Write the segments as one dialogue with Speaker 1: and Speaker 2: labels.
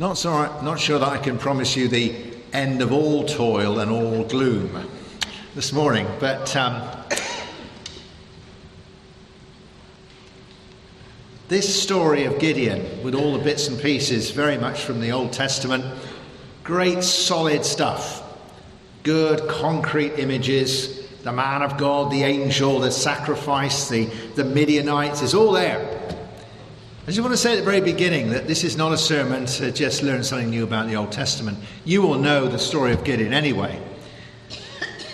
Speaker 1: Not sure that I can promise you the end of all toil and all gloom this morning, but this story of Gideon, with all the bits and pieces, very much from the Old Testament, great solid stuff, good concrete images, the man of God, the angel, the sacrifice, the Midianites, is all there. I just want to say at the very beginning that this is not a sermon to just learn something new about the Old Testament. You will know the story of Gideon anyway.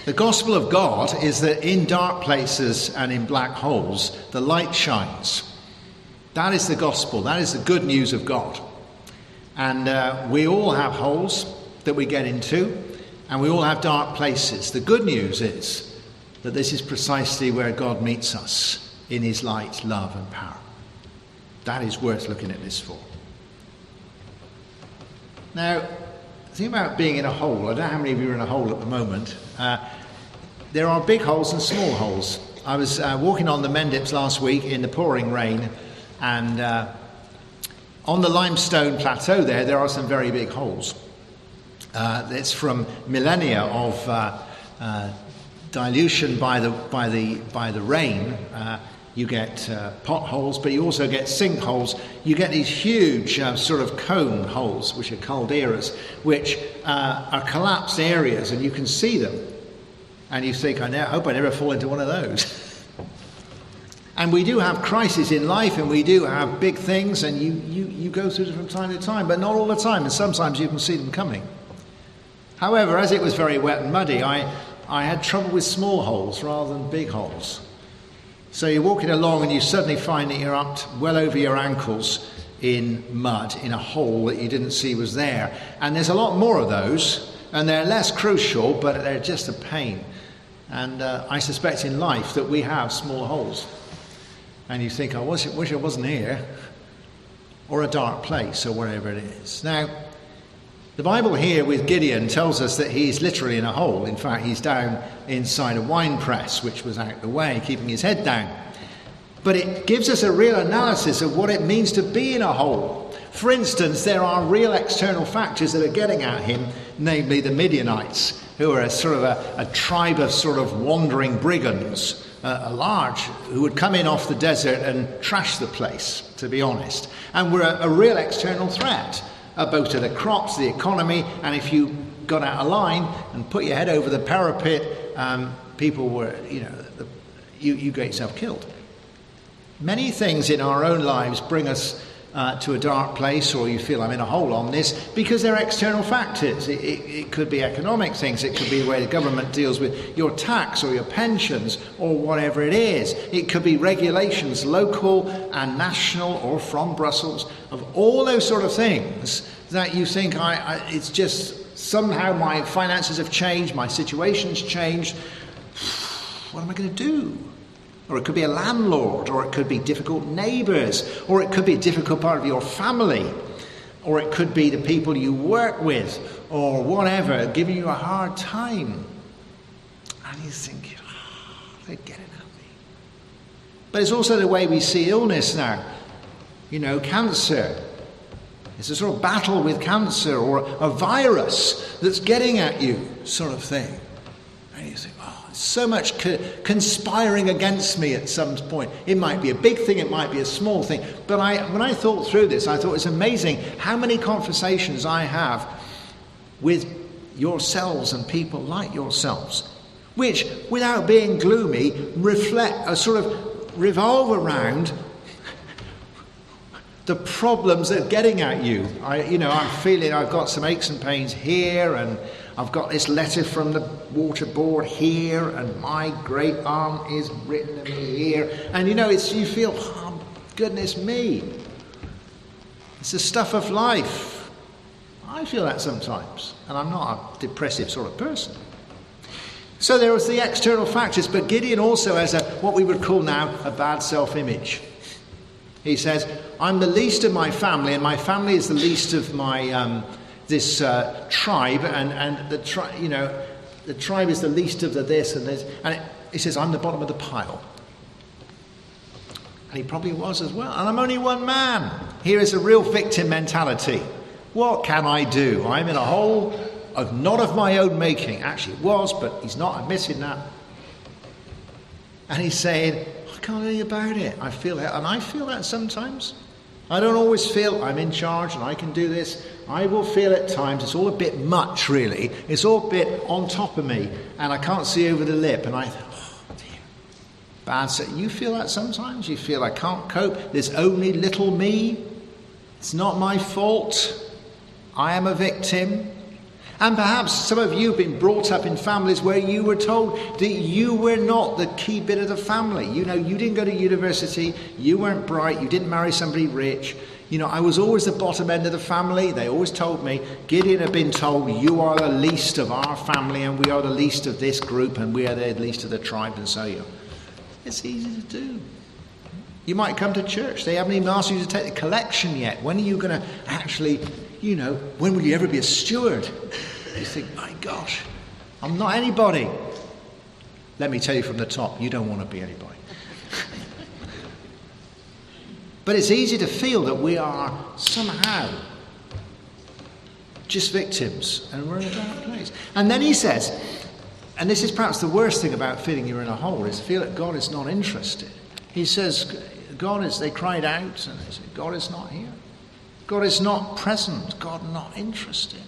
Speaker 1: The gospel of God is that in dark places and in black holes, the light shines. That is the gospel. That is the good news of God. And we all have holes that we get into, and we all have dark places. The good news is that this is precisely where God meets us, in his light, love and power. That is worth looking at this for. Now, the thing about being in a hole, I don't know how many of you are in a hole at the moment. There are big holes and small holes. I was walking on the Mendips last week in the pouring rain, and on the limestone plateau there are some very big holes. It's from millennia of dilution by the rain. You get potholes, but you also get sinkholes. You get these huge sort of cone holes, which are calderas, which are collapsed areas, and you can see them. And you think, I hope I never fall into one of those. And we do have crises in life, and we do have big things, and you go through them from time to time, but not all the time, and sometimes you can see them coming. However, as it was very wet and muddy, I had trouble with small holes rather than big holes. So you're walking along and you suddenly find that you're up well over your ankles in mud, in a hole that you didn't see was there. And there's a lot more of those, and they're less crucial, but they're just a pain. And I suspect in life that we have small holes. And you think, I wish I wasn't here, or a dark place, or wherever it is. Now, the Bible here with Gideon tells us that he's literally in a hole. In fact, he's down inside a wine press, which was out the way, keeping his head down. But it gives us a real analysis of what it means to be in a hole. For instance, there are real external factors that are getting at him, namely the Midianites, who are a sort of a tribe of sort of wandering brigands, who would come in off the desert and trash the place, to be honest, and were a real external threat. Both to the crops, the economy, and if you got out of line and put your head over the parapet, people were, you get yourself killed. Many things in our own lives bring us to a dark place, or you feel I'm in a hole on this, because they're external factors. It could be economic things, it could be the way the government deals with your tax or your pensions or whatever it is. It could be regulations, local and national or from Brussels, of all those sort of things that you think it's just somehow my finances have changed, my situation's changed. What am I going to do? Or it could be a landlord, or it could be difficult neighbours, or it could be a difficult part of your family, or it could be the people you work with, or whatever, giving you a hard time. And you think, they're getting at me. But it's also the way we see illness now. Cancer. It's a sort of battle with cancer, or a virus that's getting at you, sort of thing. And you think, so much conspiring against me at some point. It might be a big thing, it might be a small thing. But when I thought through this, I thought it's amazing how many conversations I have with yourselves and people like yourselves, which, without being gloomy, revolve around the problems that are getting at you. I'm feeling I've got some aches and pains here, and I've got this letter from the water board here, and my great aunt is written to me here. And you feel, goodness me. It's the stuff of life. I feel that sometimes, and I'm not a depressive sort of person. So there was the external factors, but Gideon also has what we would call now a bad self-image. He says, I'm the least of my family, and my family is the least of my this tribe, and the tribe is the least of the this and this. And he says, I'm the bottom of the pile. And he probably was as well. And I'm only one man. Here is a real victim mentality. What can I do? I'm in a hole not of my own making. Actually, it was, but he's not admitting that. And he's saying, I can't do anything about it. I feel that, and I feel that sometimes. I don't always feel I'm in charge and I can do this. I will feel at times it's all a bit much, really. It's all a bit on top of me, and I can't see over the lip. And I think, oh dear. Bad. So you feel that sometimes? You feel I can't cope. There's only little me. It's not my fault. I am a victim. And perhaps some of you have been brought up in families where you were told that you were not the key bit of the family. You know, you didn't go to university, you weren't bright, you didn't marry somebody rich. You know, I was always the bottom end of the family. They always told me, Gideon had been told, you are the least of our family and we are the least of this group and we are the least of the tribe and so on. It's easy to do. You might come to church. They haven't even asked you to take the collection yet. When are you going to actually, you know, when will you ever be a steward? You think, my gosh, I'm not anybody. Let me tell you from the top, you don't want to be anybody. But it's easy to feel that we are somehow just victims and we're in a bad place. And then he says, and this is perhaps the worst thing about feeling you're in a hole, is feel that God is not interested. He says, they cried out and they said, God is not here. God is not present. God not interested.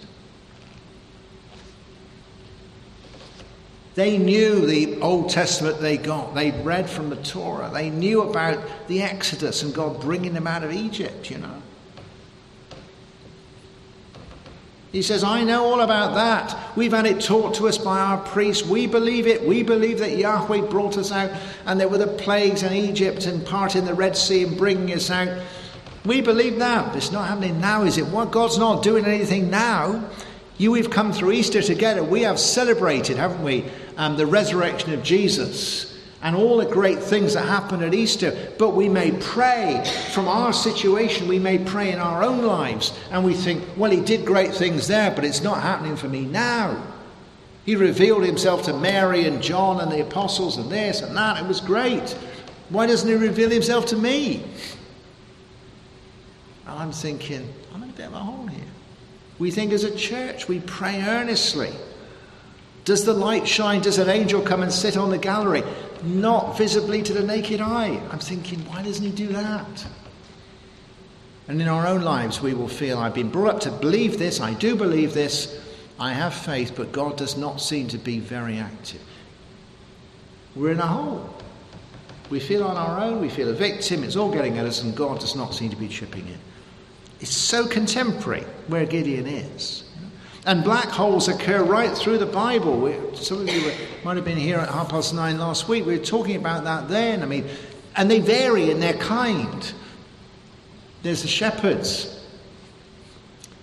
Speaker 1: They knew the Old Testament they got. They read from the Torah. They knew about the Exodus and God bringing them out of Egypt, you know. He says, I know all about that. We've had it taught to us by our priests. We believe it. We believe that Yahweh brought us out and there were the plagues in Egypt and parting the Red Sea and bringing us out. We believe that. It's not happening now, is it? What? God's not doing anything now. We've come through Easter together. We have celebrated, haven't we, the resurrection of Jesus and all the great things that happened at Easter. But we may pray from our situation. We may pray in our own lives. And we think, well, he did great things there, but it's not happening for me now. He revealed himself to Mary and John and the apostles and this and that. It was great. Why doesn't he reveal himself to me? And I'm thinking, I'm in a bit of a hole here. We think as a church, we pray earnestly. Does the light shine? Does an angel come and sit on the gallery? Not visibly to the naked eye. I'm thinking, why doesn't he do that? And in our own lives, we will feel, I've been brought up to believe this. I do believe this. I have faith, but God does not seem to be very active. We're in a hole. We feel on our own. We feel a victim. It's all getting at us, and God does not seem to be chipping in. It's so contemporary where Gideon is. And black holes occur right through the Bible. Some of you might have been here at 9:30 last week. We were talking about that then. I mean, and they vary in their kind. There's the shepherds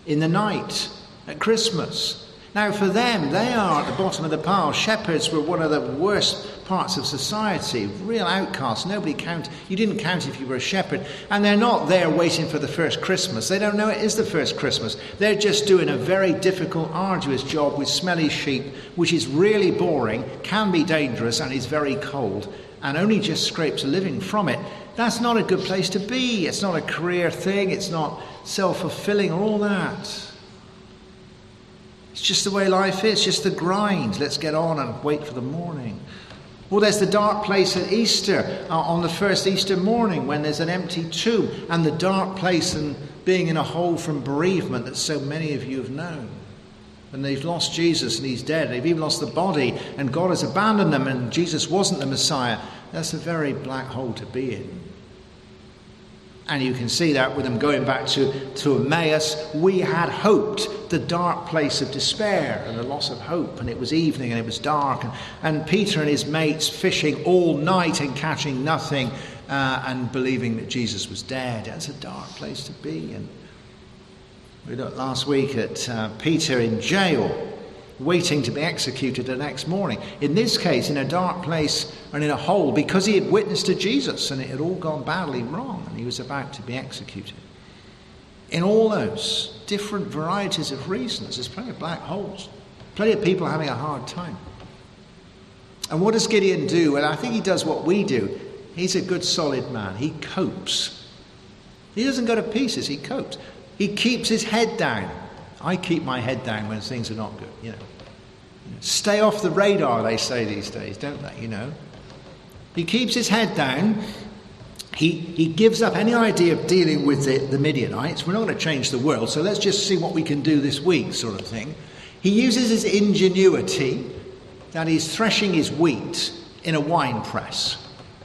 Speaker 1: in the night at Christmas. Now for them, they are at the bottom of the pile. Shepherds were one of the worst parts of society, real outcasts. Nobody counted. You didn't count if you were a shepherd. And they're not there waiting for the first Christmas. They don't know it is the first Christmas. They're just doing a very difficult, arduous job with smelly sheep, which is really boring, can be dangerous, and is very cold, and only just scrapes a living from it. That's not a good place to be. It's not a career thing. It's not self-fulfilling or all that. It's just the way life is, just the grind. Let's get on and wait for the morning. Well, there's the dark place at Easter, on the first Easter morning when there's an empty tomb, and the dark place and being in a hole from bereavement that so many of you have known. And they've lost Jesus and he's dead. They've even lost the body and God has abandoned them and Jesus wasn't the Messiah. That's a very black hole to be in. And you can see that with them going back to Emmaus. We had hoped, the dark place of despair and the loss of hope. And it was evening and it was dark. And Peter and his mates fishing all night and catching nothing and believing that Jesus was dead. That's a dark place to be. And we looked last week at Peter in jail, waiting to be executed the next morning. In this case, in a dark place and in a hole, because he had witnessed to Jesus and it had all gone badly wrong and he was about to be executed. In all those different varieties of reasons, there's plenty of black holes, plenty of people having a hard time. And what does Gideon do? Well, I think he does what we do. He's a good, solid man. He copes. He doesn't go to pieces, he copes. He keeps his head down. I keep my head down when things are not good, Stay off the radar, they say these days, don't they, He keeps his head down. He gives up any idea of dealing with the Midianites. We're not going to change the world, so let's just see what we can do this week, sort of thing. He uses his ingenuity, that he's threshing his wheat in a wine press.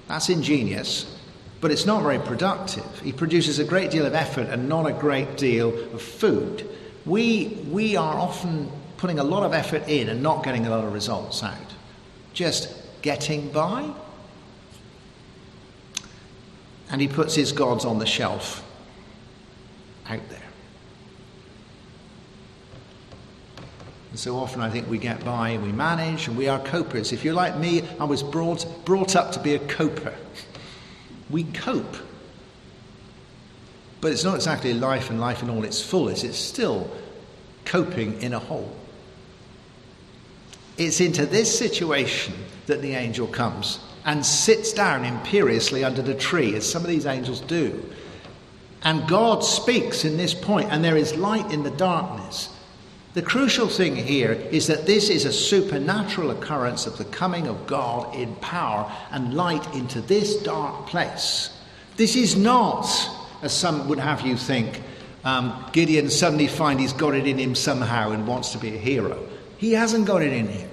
Speaker 1: That's ingenious, but it's not very productive. He produces a great deal of effort and not a great deal of food. We are often putting a lot of effort in and not getting a lot of results out. Just getting by. And he puts his gods on the shelf out there. And so often I think we get by and we manage and we are copers. If you're like me, I was brought up to be a coper. We cope. But it's not exactly life and life in all its fullness. It's still coping in a hole. It's into this situation that the angel comes and sits down imperiously under the tree, as some of these angels do. And God speaks in this point, and there is light in the darkness. The crucial thing here is that this is a supernatural occurrence of the coming of God in power and light into this dark place. This is not, as some would have you think, Gideon suddenly finds he's got it in him somehow and wants to be a hero. He hasn't got it in him.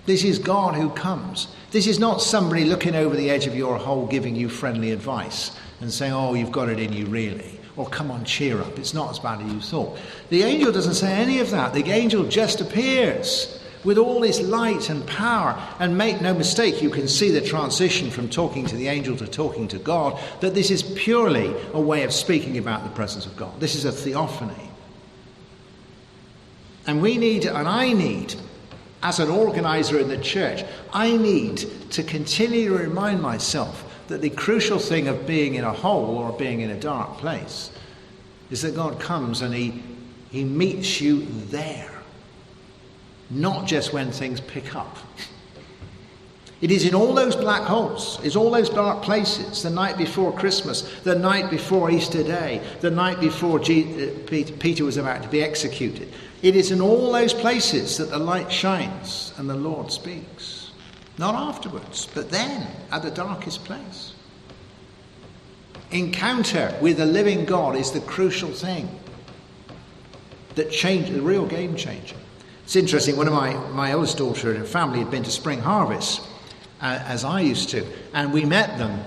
Speaker 1: This is God who comes. This is not somebody looking over the edge of your hole giving you friendly advice and saying, oh, you've got it in you really. Or come on, cheer up. It's not as bad as you thought. The angel doesn't say any of that. The angel just appears with all this light and power. And make no mistake, you can see the transition from talking to the angel to talking to God, that this is purely a way of speaking about the presence of God. This is a theophany. And we need, and I need, as an organizer in the church, I need to continue to remind myself that the crucial thing of being in a hole or being in a dark place is that God comes and he meets you there, not just when things pick up. It is in all those black holes, it's all those dark places, the night before Christmas, the night before Easter Day, the night before Peter was about to be executed. It is in all those places that the light shines and the Lord speaks. Not afterwards, but then, at the darkest place. Encounter with the living God is the crucial thing that changed, the real game changer. It's interesting, one of my eldest daughter and her family had been to Spring Harvest, as I used to, and we met them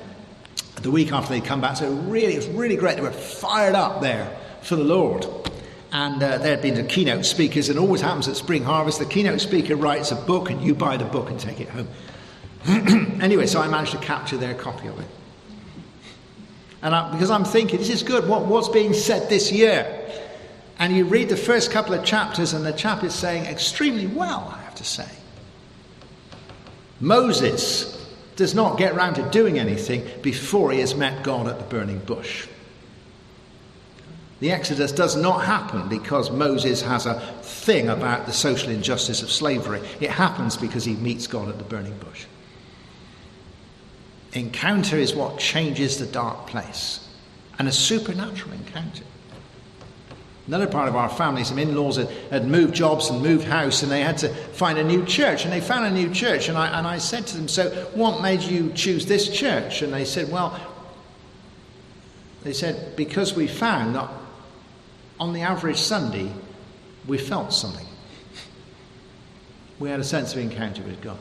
Speaker 1: the week after they'd come back. So it was really great. They were fired up there for the Lord. And there had been the keynote speakers, and always happens at Spring Harvest, the keynote speaker writes a book and you buy the book and take it home. Anyway, so I managed to capture their copy of it. And because I'm thinking, this is good, what's being said this year? And you read the first couple of chapters and the chap is saying extremely well, I have to say. Moses does not get round to doing anything before he has met God at the burning bush. The Exodus does not happen because Moses has a thing about the social injustice of slavery. It happens because he meets God at the burning bush. Encounter is what changes the dark place. And a supernatural encounter. Another part of our family, some in-laws had moved jobs and moved house, and they had to find a new church. And they found a new church. And I said to them, so what made you choose this church? And they said, because we found that on the average Sunday, we felt something. We had a sense of encounter with God.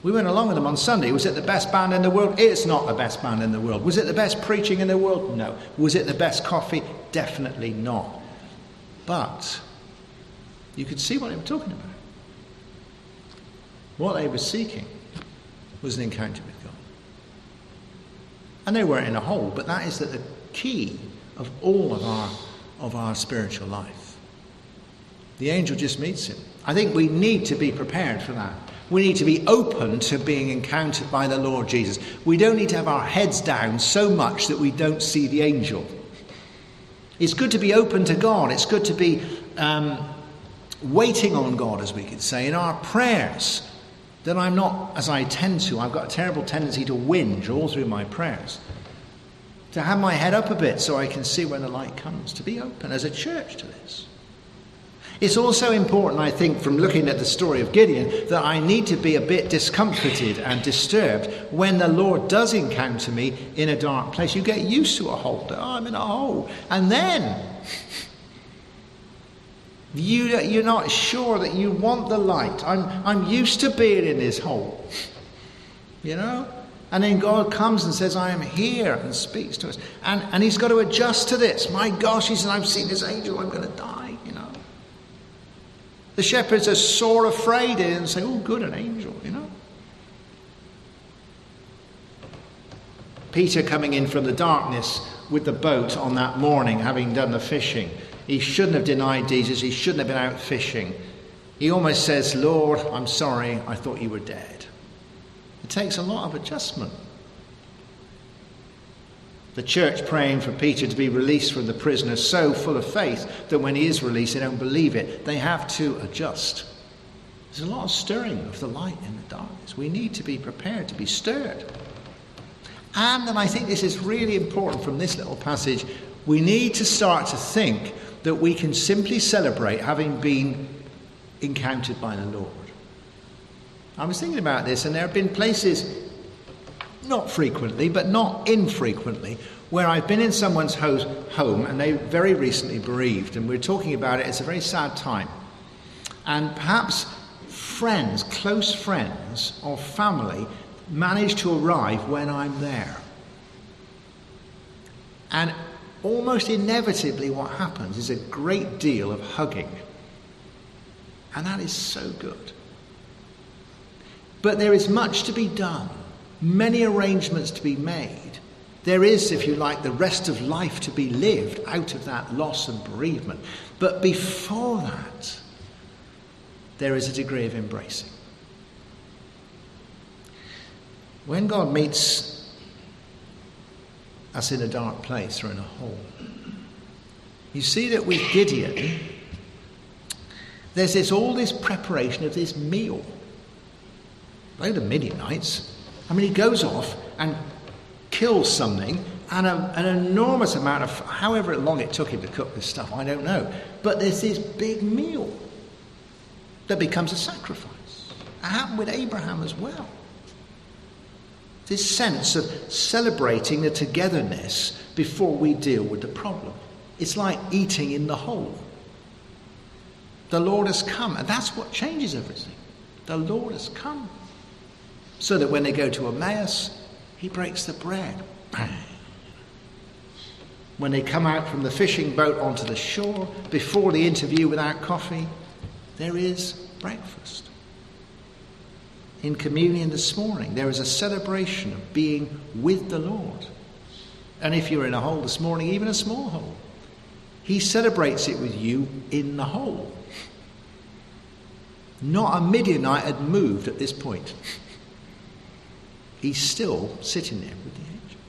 Speaker 1: We went along with them on Sunday. Was it the best band in the world? It's not the best band in the world. Was it the best preaching in the world? No. Was it the best coffee? Definitely not. But you could see what they were talking about. What they were seeking was an encounter with God. And they weren't in a hole, but that is the key of all of our spiritual life. The angel just meets him. I think we need to be prepared for that. We need to be open to being encountered by the Lord Jesus. We don't need to have our heads down so much that we don't see the angel. It's good to be open to God. It's good to be waiting on God, as we could say, in our prayers. That I'm not, as I tend to, I've got a terrible tendency to whinge all through my prayers. to have my head up a bit so I can see when the light comes, to be open as a church to this. It's also important, I think, from looking at the story of Gideon, that I need to be a bit discomforted and disturbed when the Lord does encounter me in a dark place. You get used to a hole. Oh, I'm in a hole. And then you're not sure that you want the light. I'm used to being in this hole. You know? And then God comes and says, I am here, and speaks to us. And he's got to adjust to this. My gosh, he says, I've seen this angel, I'm going to die, you know. The shepherds are sore afraid and say, oh, good, an angel, you know. Peter coming in from the darkness with the boat on that morning, having done the fishing. He shouldn't have denied Jesus. He shouldn't have been out fishing. He almost says, Lord, I'm sorry, I thought you were dead. It takes a lot of adjustment. The church praying for Peter to be released from the prison is so full of faith that when he is released, they don't believe it. They have to adjust. There's a lot of stirring of the light in the darkness. We need to be prepared to be stirred. And I think this is really important from this little passage, we need to start to think that we can simply celebrate having been encountered by the Lord. I was thinking about this, and there have been places, not frequently, but not infrequently, where I've been in someone's home and they very recently bereaved, and we're talking about it. It's a very sad time. And perhaps friends, close friends or family manage to arrive when I'm there. And almost inevitably what happens is a great deal of hugging. And that is so good. But there is much to be done, many arrangements to be made. There is, if you like, the rest of life to be lived out of that loss and bereavement. But before that, there is a degree of embracing. When God meets us in a dark place or in a hole, you see that with Gideon, there's all this preparation of this meal. Like the Midianites, I mean, he goes off and kills something, and an enormous amount of, however long it took him to cook this stuff, I don't know. But there's this big meal that becomes a sacrifice. It happened with Abraham as well. This sense of celebrating the togetherness before we deal with the problem. It's like eating in the hole. The Lord has come, and that's what changes everything. The Lord has come. So that when they go to Emmaus, he breaks the bread. Bang. When they come out from the fishing boat onto the shore, before the interview without coffee, there is breakfast. In communion this morning, there is a celebration of being with the Lord. And if you're in a hole this morning, even a small hole, he celebrates it with you in the hole. Not a Midianite had moved at this point. He's still sitting there with the angel.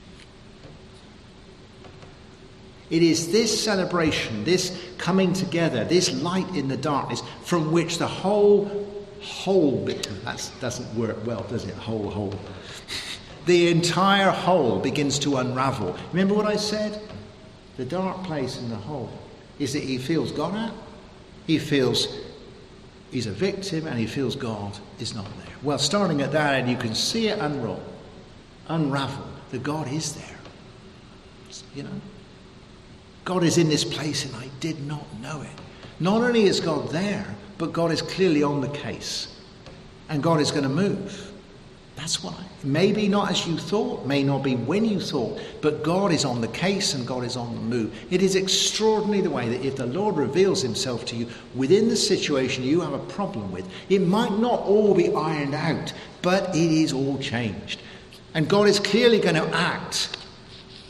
Speaker 1: It is this celebration, this coming together, this light in the darkness from which the whole bit, that doesn't work well, does it? Whole. The entire whole begins to unravel. Remember what I said? The dark place in the hole is that he feels God at. He feels he's a victim, and he feels God is not there. Well, starting at that end, you can see it unravel, that God is there. You know? God is in this place, and I did not know it. Not only is God there, but God is clearly on the case. And God is going to move. That's why. Maybe not as you thought, may not be when you thought, but God is on the case and God is on the move. It is extraordinary the way that if the Lord reveals himself to you within the situation you have a problem with, it might not all be ironed out, but it is all changed. And God is clearly going to act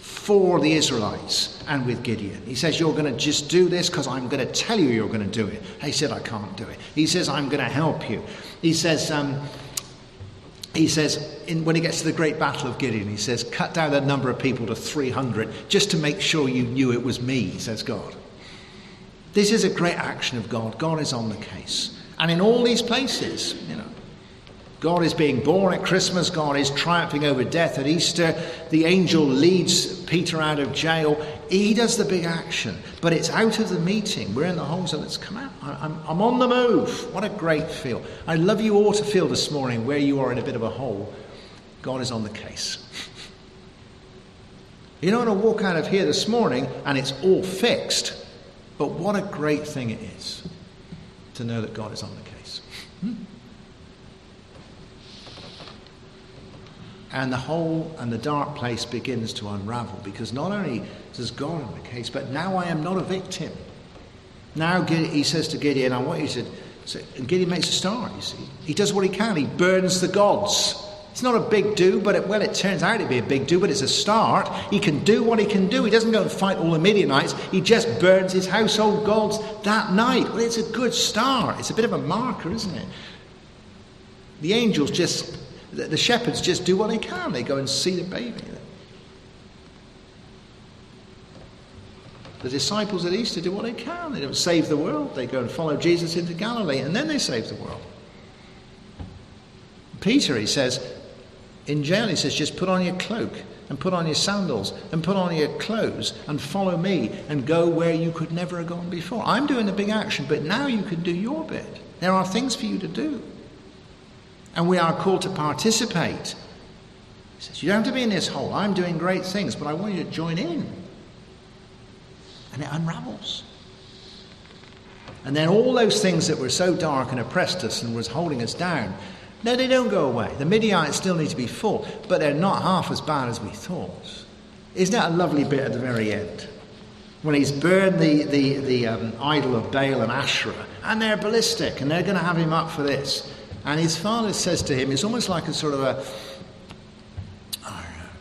Speaker 1: for the Israelites and with Gideon. He says, you're going to just do this because I'm going to tell you you're going to do it. He said, I can't do it. He says, I'm going to help you. He says, when he gets to the great battle of Gideon, he says, cut down the number of people to 300 just to make sure you knew it was me, says God. This is a great action of God. God is on the case. And in all these places, God is being born at Christmas. God is triumphing over death at Easter. The angel leads Peter out of jail. He does the big action. But it's out of the meeting. We're in the hole, so let's come out. I'm on the move. What a great feel. I'd love you all to feel this morning where you are in a bit of a hole. God is on the case. You don't want to walk out of here this morning and it's all fixed. But what a great thing it is to know that God is on the case. And the hole and the dark place begins to unravel, because not only does God on the case, but now I am not a victim. Now he says to Gideon, I want you to... And Gideon makes a start, you see. He does what he can. He burns the gods. It's not a big do, but it turns out to be a big do, but it's a start. He can do what he can do. He doesn't go and fight all the Midianites. He just burns his household gods that night. Well, it's a good start. It's a bit of a marker, isn't it? The angels the shepherds just do what they can. They go and see the baby. The disciples at Easter do what they can. They don't save the world. They go and follow Jesus into Galilee, and then they save the world. Peter, he says, in jail, he says, just put on your cloak and put on your sandals and put on your clothes and follow me and go where you could never have gone before. I'm doing the big action, but now you can do your bit. There are things for you to do. And we are called to participate. He says, you don't have to be in this hole. I'm doing great things, but I want you to join in. And it unravels. And then all those things that were so dark and oppressed us and was holding us down, no, they don't go away. The Midianites still need to be fought, but they're not half as bad as we thought. Isn't that a lovely bit at the very end? When he's burned the idol of Baal and Asherah, and they're ballistic, and they're going to have him up for this. And his father says to him, it's almost like a sort of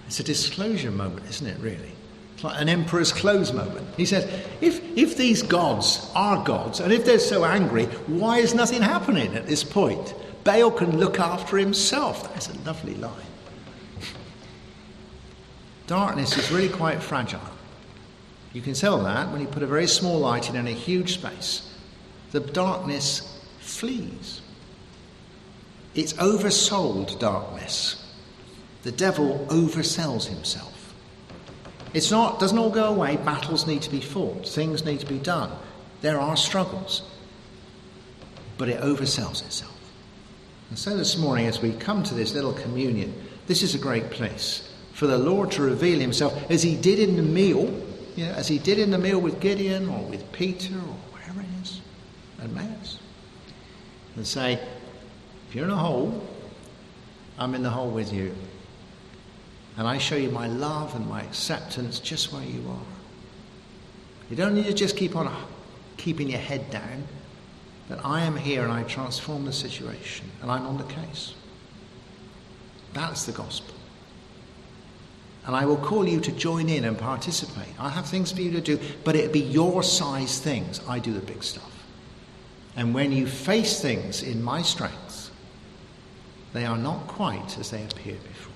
Speaker 1: it's a disclosure moment, isn't it, really? It's like an emperor's clothes moment. He says, if these gods are gods, and if they're so angry, why is nothing happening at this point? Baal can look after himself. That's a lovely line. Darkness is really quite fragile. You can tell that when you put a very small light in a huge space. The darkness flees. It's oversold darkness. The devil oversells himself. Doesn't all go away. Battles need to be fought. Things need to be done. There are struggles. But it oversells itself. And so this morning, as we come to this little communion, this is a great place for the Lord to reveal himself as he did in the meal, as he did in the meal with Gideon or with Peter or wherever it is, at Emmaus. And say, if you're in a hole, I'm in the hole with you. And I show you my love and my acceptance just where you are. You don't need to just keep on keeping your head down. But I am here and I transform the situation. And I'm on the case. That's the gospel. And I will call you to join in and participate. I have things for you to do, but it'll be your size things. I do the big stuff. And when you face things in my strength, they are not quite as they appeared before.